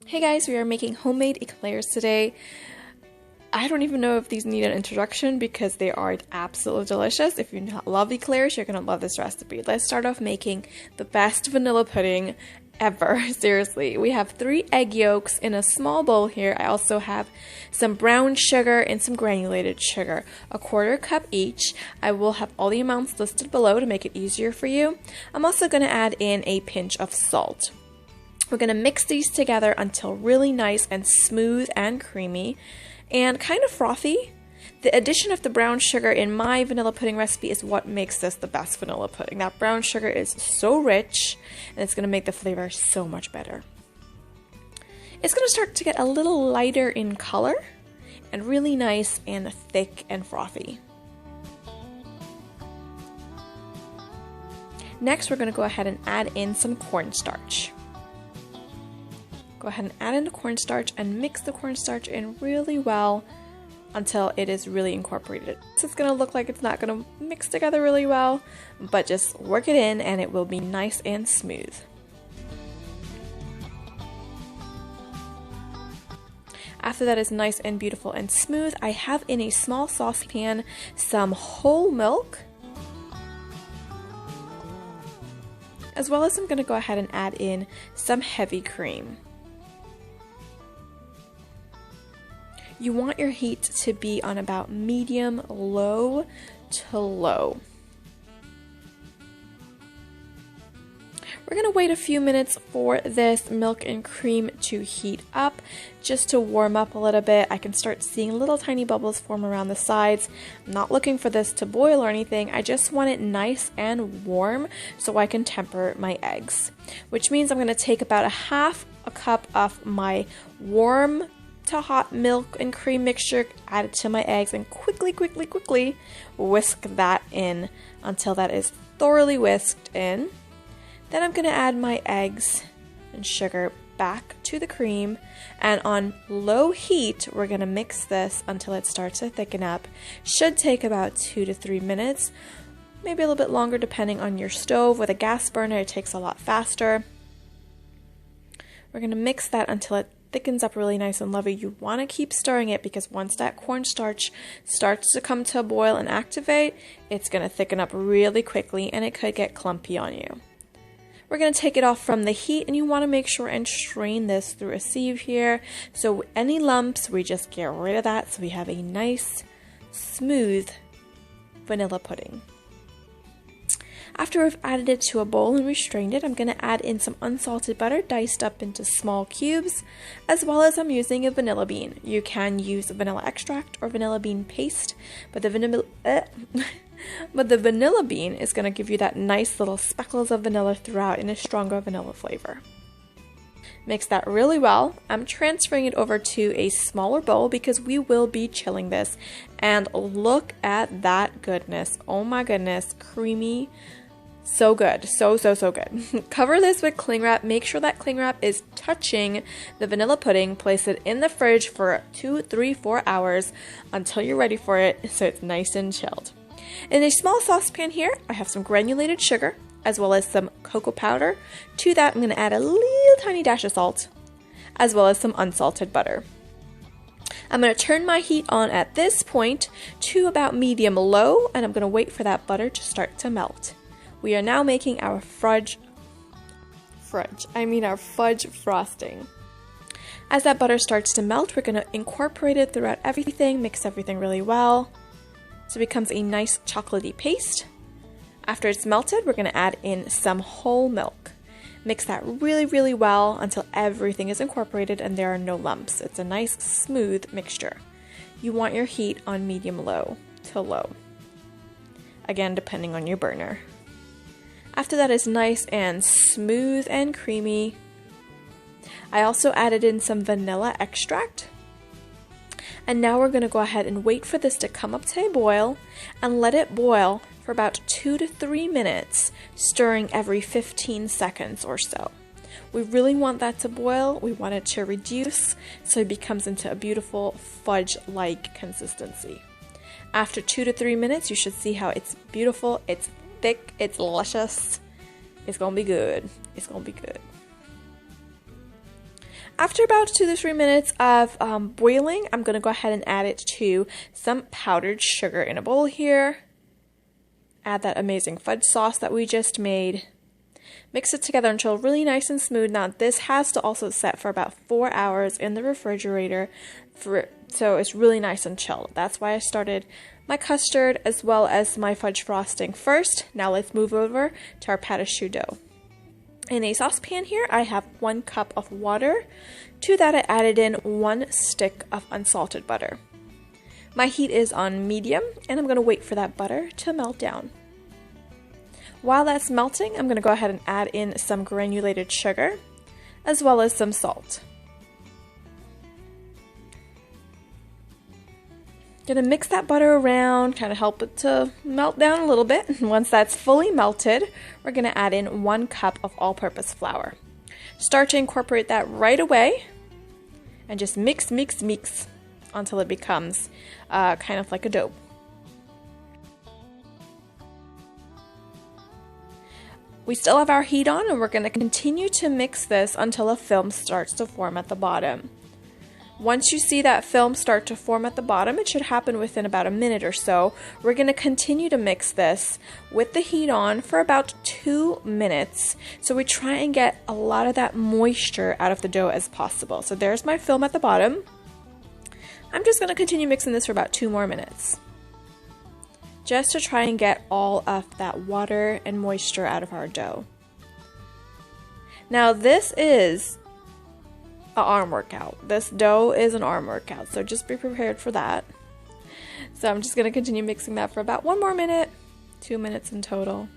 Hey guys, we are making homemade eclairs today. I don't even know if these need an introduction because they are absolutely delicious. If you love eclairs, you're going to love this recipe. Let's start off making the best vanilla pudding ever. Seriously, we have 3 egg yolks in a small bowl here. I also have some brown sugar and some granulated sugar, a 1/4 cup each. I will have all the amounts listed below to make it easier for you. I'm also going to add in a pinch of salt. We're going to mix these together until really nice and smooth and creamy and kind of frothy. The addition of the brown sugar in my vanilla pudding recipe is what makes this the best vanilla pudding. That brown sugar is so rich and it's going to make the flavor so much better. It's going to start to get a little lighter in color and really nice and thick and frothy. Next, we're going to go ahead and add in some cornstarch. Go ahead and add in the cornstarch and mix the cornstarch in really well until it is really incorporated. So it's going to look like it's not going to mix together really well, but just work it in and it will be nice and smooth. After that is nice and beautiful and smooth, I have in a small saucepan some whole milk, as well as I'm going to go ahead and add in some heavy cream. You want your heat to be on about medium low to low. We're going to wait a few minutes for this milk and cream to heat up, just to warm up a little bit. I can start seeing little tiny bubbles form around the sides. I'm not looking for this to boil or anything. I just want it nice and warm so I can temper my eggs, which means I'm going to take about 1/2 cup of my warm to hot milk and cream mixture, add it to my eggs, and quickly whisk that in until that is thoroughly whisked in. Then I'm going to add my eggs and sugar back to the cream, and on low heat we're going to mix this until it starts to thicken up. Should take about 2 to 3 minutes, maybe a little bit longer depending on your stove. With a gas burner it takes a lot faster. We're going to mix that until it thickens up really nice and lovely. You want to keep stirring it because once that cornstarch starts to come to a boil and activate, it's going to thicken up really quickly and it could get clumpy on you. We're going to take it off from the heat, and you want to make sure and strain this through a sieve here. So any lumps, we just get rid of that so we have a nice, smooth vanilla pudding. After I've added it to a bowl and restrained it, I'm going to add in some unsalted butter diced up into small cubes, as well as I'm using a vanilla bean. You can use vanilla extract or vanilla bean paste, but the vanilla bean is going to give you that nice little speckles of vanilla throughout in a stronger vanilla flavor. Mix that really well. I'm transferring it over to a smaller bowl because we will be chilling this. And look at that goodness. Oh my goodness, creamy. So good. So good. Cover this with cling wrap. Make sure that cling wrap is touching the vanilla pudding. Place it in the fridge for 2, 3, 4 hours until you're ready for it so it's nice and chilled. In a small saucepan here, I have some granulated sugar as well as some cocoa powder. To that, I'm going to add a little tiny dash of salt as well as some unsalted butter. I'm going to turn my heat on at this point to about medium low, and I'm going to wait for that butter to start to melt. We are now making our fudge frosting. As that butter starts to melt, we're going to incorporate it throughout everything, mix everything really well so it becomes a nice chocolatey paste. After it's melted, we're going to add in some whole milk. Mix that really well until everything is incorporated and there are no lumps. It's a nice smooth mixture. You want your heat on medium low to low, again depending on your burner. After that is nice and smooth and creamy, I also added in some vanilla extract. And now we're going to go ahead and wait for this to come up to a boil and let it boil for about 2 to 3 minutes, stirring every 15 seconds or so. We really want that to boil. We want it to reduce so it becomes into a beautiful fudge-like consistency. After 2 to 3 minutes, you should see how it's beautiful, it's thick, it's luscious. It's gonna be good. It's gonna be good. After about 2 to 3 minutes of boiling, I'm going to go ahead and add it to some powdered sugar in a bowl here. Add that amazing fudge sauce that we just made. Mix it together until really nice and smooth. Now this has to also set for about 4 hours in the refrigerator so it's really nice and chilled. That's why I started my custard as well as my fudge frosting first. Now let's move over to our pâte à choux dough. In a saucepan here, I have 1 cup of water. To that, I added in 1 stick of unsalted butter. My heat is on medium, and I'm going to wait for that butter to melt down. While that's melting, I'm going to go ahead and add in some granulated sugar, as well as some salt. Gonna mix that butter around, kind of help it to melt down a little bit. And once that's fully melted, we're gonna add in 1 cup of all-purpose flour. Start to incorporate that right away and just mix until it becomes kind of like a dough. We still have our heat on, and we're gonna continue to mix this until a film starts to form at the bottom. Once you see that film start to form at the bottom, it should happen within about a minute or so. We're going to continue to mix this with the heat on for about 2 minutes. So we try and get a lot of that moisture out of the dough as possible. So there's my film at the bottom. I'm just going to continue mixing this for about 2 more minutes, just to try and get all of that water and moisture out of our dough. Now this is an arm workout. This dough is an arm workout, so just be prepared for that. So I'm just going to continue mixing that for about 1 more minute, 2 minutes in total.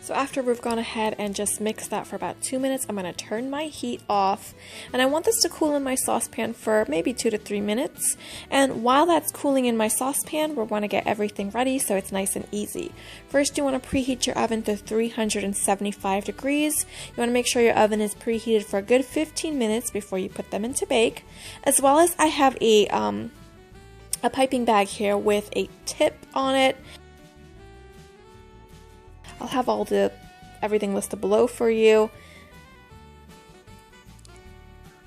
So after we've gone ahead and just mixed that for about 2 minutes, I'm going to turn my heat off, and I want this to cool in my saucepan for maybe 2 to 3 minutes. And while that's cooling in my saucepan, we want to get everything ready so it's nice and easy. First, you want to preheat your oven to 375 degrees. You want to make sure your oven is preheated for a good 15 minutes before you put them into bake. As well as I have a piping bag here with a tip on it. I'll have everything listed below for you.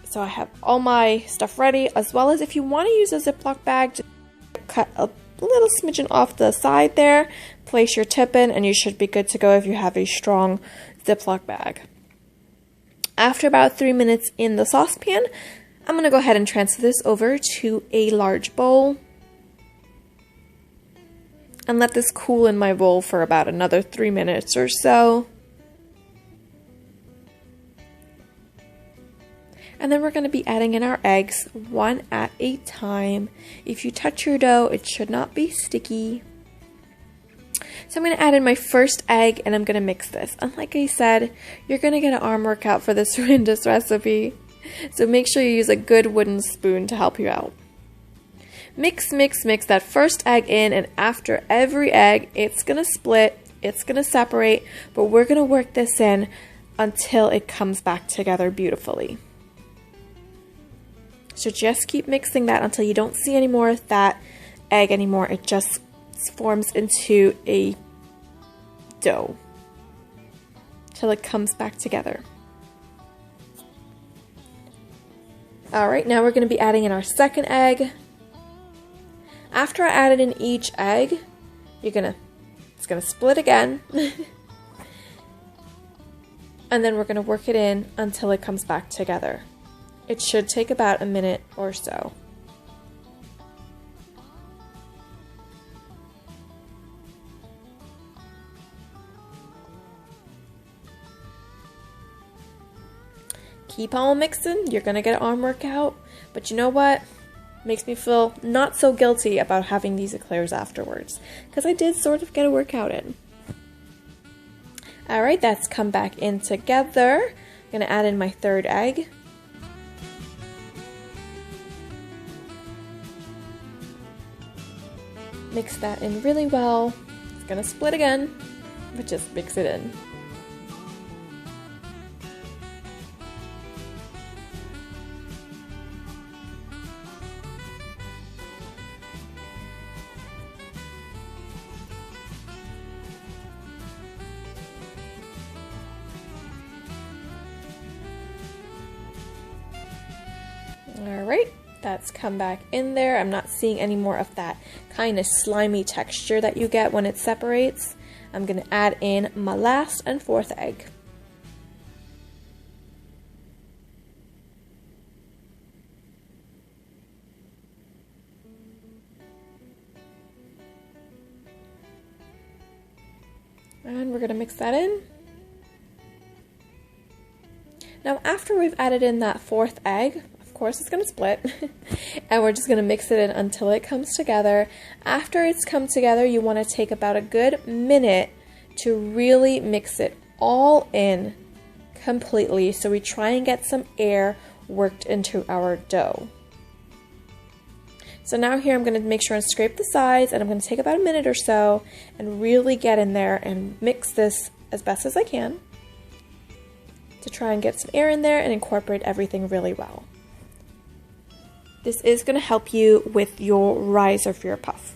So I have all my stuff ready, as well as if you want to use a Ziploc bag, just cut a little smidgen off the side there, place your tip in, and you should be good to go if you have a strong Ziploc bag. After about 3 minutes in the saucepan, I'm going to go ahead and transfer this over to a large bowl. And let this cool in my bowl for about another 3 minutes or so. And then we're going to be adding in our eggs 1 at a time. If you touch your dough, it should not be sticky. So I'm going to add in my first egg, and I'm going to mix this. And like I said, you're going to get an arm workout for this recipe. So make sure you use a good wooden spoon to help you out. Mix that first egg in, and after every egg, it's going to split, it's going to separate, but we're going to work this in until it comes back together beautifully. So just keep mixing that until you don't see any more of that egg anymore. It just forms into a dough till it comes back together. Alright, now we're going to be adding in our second egg. After I added in each egg, it's gonna split again. And then we're gonna work it in until it comes back together. It should take about a minute or so. Keep on mixing, you're gonna get an arm workout, but you know what? Makes me feel not so guilty about having these eclairs afterwards, because I did sort of get a workout in. Alright, that's come back in together. I'm going to add in my third egg. Mix that in really well. It's going to split again, but just mix it in. All right, that's come back in there. I'm not seeing any more of that kind of slimy texture that you get when it separates. I'm going to add in my last and fourth egg. And we're going to mix that in. Now after we've added in that fourth egg, of course it's going to split, and we're just going to mix it in until it comes together. After it's come together, you want to take about a good minute to really mix it all in completely, so we try and get some air worked into our dough. So now here I'm going to make sure and scrape the sides, and I'm going to take about a minute or so and really get in there and mix this as best as I can to try and get some air in there and incorporate everything really well. This is going to help you with your riser for your puff.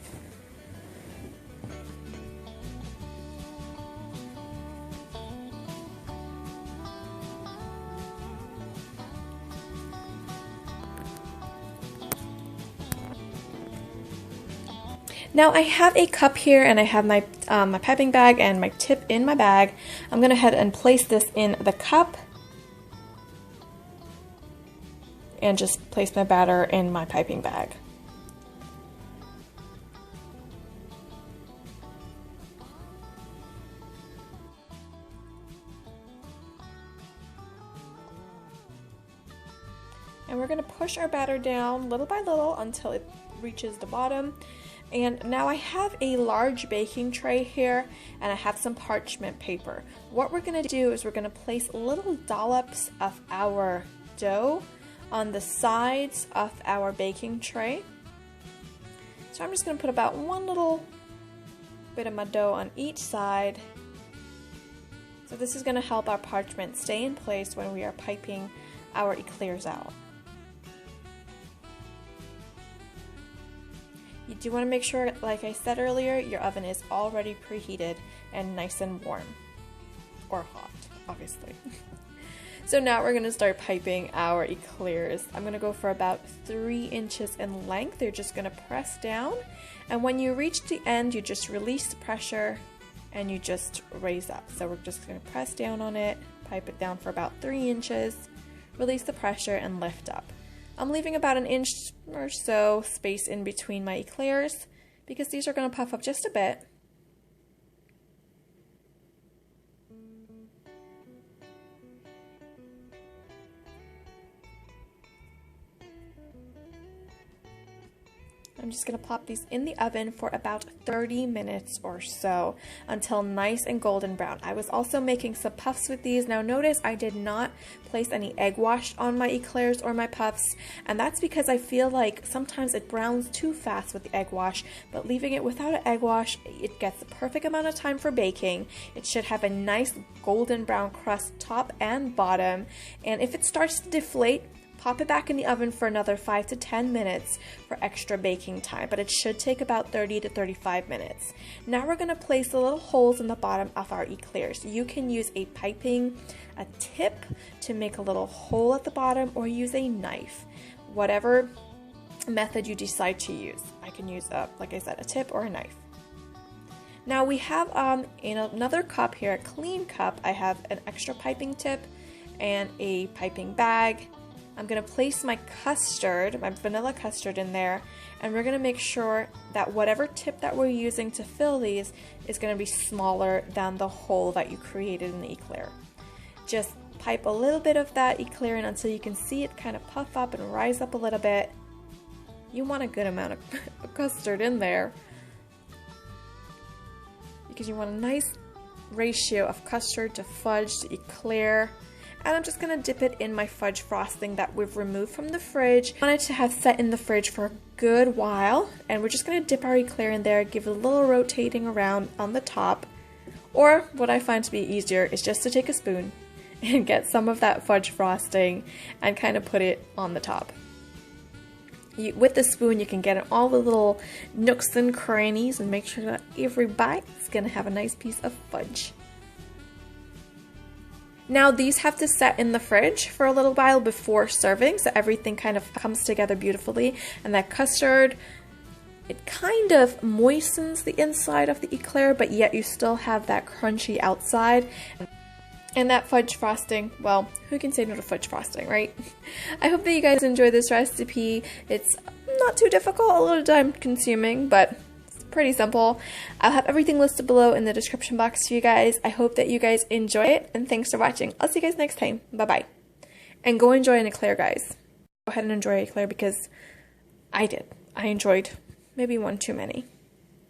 Now I have a cup here, and I have my my piping bag and my tip in my bag. I'm going to head and place this in the cup and just place my batter in my piping bag. And we're going to push our batter down little by little until it reaches the bottom. And now I have a large baking tray here, and I have some parchment paper. What we're going to do is we're going to place little dollops of our dough on the sides of our baking tray. So I'm just going to put about one little bit of my dough on each side. So this is going to help our parchment stay in place when we are piping our eclairs out. You do want to make sure, like I said earlier, your oven is already preheated and nice and warm. Or hot, obviously. So now we're going to start piping our eclairs. I'm going to go for about 3 inches in length. You're just going to press down. And when you reach the end, you just release the pressure and you just raise up. So we're just going to press down on it, pipe it down for about 3 inches, release the pressure, and lift up. I'm leaving about an inch or so space in between my eclairs because these are going to puff up just a bit. I'm just going to pop these in the oven for about 30 minutes or so until nice and golden brown. I was also making some puffs with these. Now notice I did not place any egg wash on my eclairs or my puffs, and that's because I feel like sometimes it browns too fast with the egg wash, but leaving it without an egg wash, it gets the perfect amount of time for baking. It should have a nice golden brown crust top and bottom, and if it starts to deflate, pop it back in the oven for another 5 to 10 minutes for extra baking time, but it should take about 30 to 35 minutes. Now we're going to place the little holes in the bottom of our eclairs. You can use a tip to make a little hole at the bottom, or use a knife. Whatever method you decide to use. I can use, like I said, a tip or a knife. Now we have in another cup here, a clean cup, I have an extra piping tip and a piping bag. I'm going to place my custard, my vanilla custard, in there, and we're going to make sure that whatever tip that we're using to fill these is going to be smaller than the hole that you created in the eclair. Just pipe a little bit of that eclair in until you can see it kind of puff up and rise up a little bit. You want a good amount of custard in there because you want a nice ratio of custard to fudge to eclair. And I'm just going to dip it in my fudge frosting that we've removed from the fridge. I want it to have set in the fridge for a good while, and we're just going to dip our eclair in there, give it a little rotating around on the top. Or what I find to be easier is just to take a spoon and get some of that fudge frosting and kind of put it on the top. With the spoon you can get in all the little nooks and crannies and make sure that every bite is going to have a nice piece of fudge. Now these have to set in the fridge for a little while before serving, so everything kind of comes together beautifully, and that custard, it kind of moistens the inside of the eclair, but yet you still have that crunchy outside. And that fudge frosting, well, who can say no to fudge frosting, right? I hope that you guys enjoy this recipe. It's not too difficult, a little time consuming, but it's pretty simple. I'll have everything listed below in the description box for you guys. I hope that you guys enjoy it, and thanks for watching. I'll see you guys next time. Bye-bye. And go enjoy an eclair, guys. Go ahead and enjoy eclair because I did. I enjoyed maybe one too many.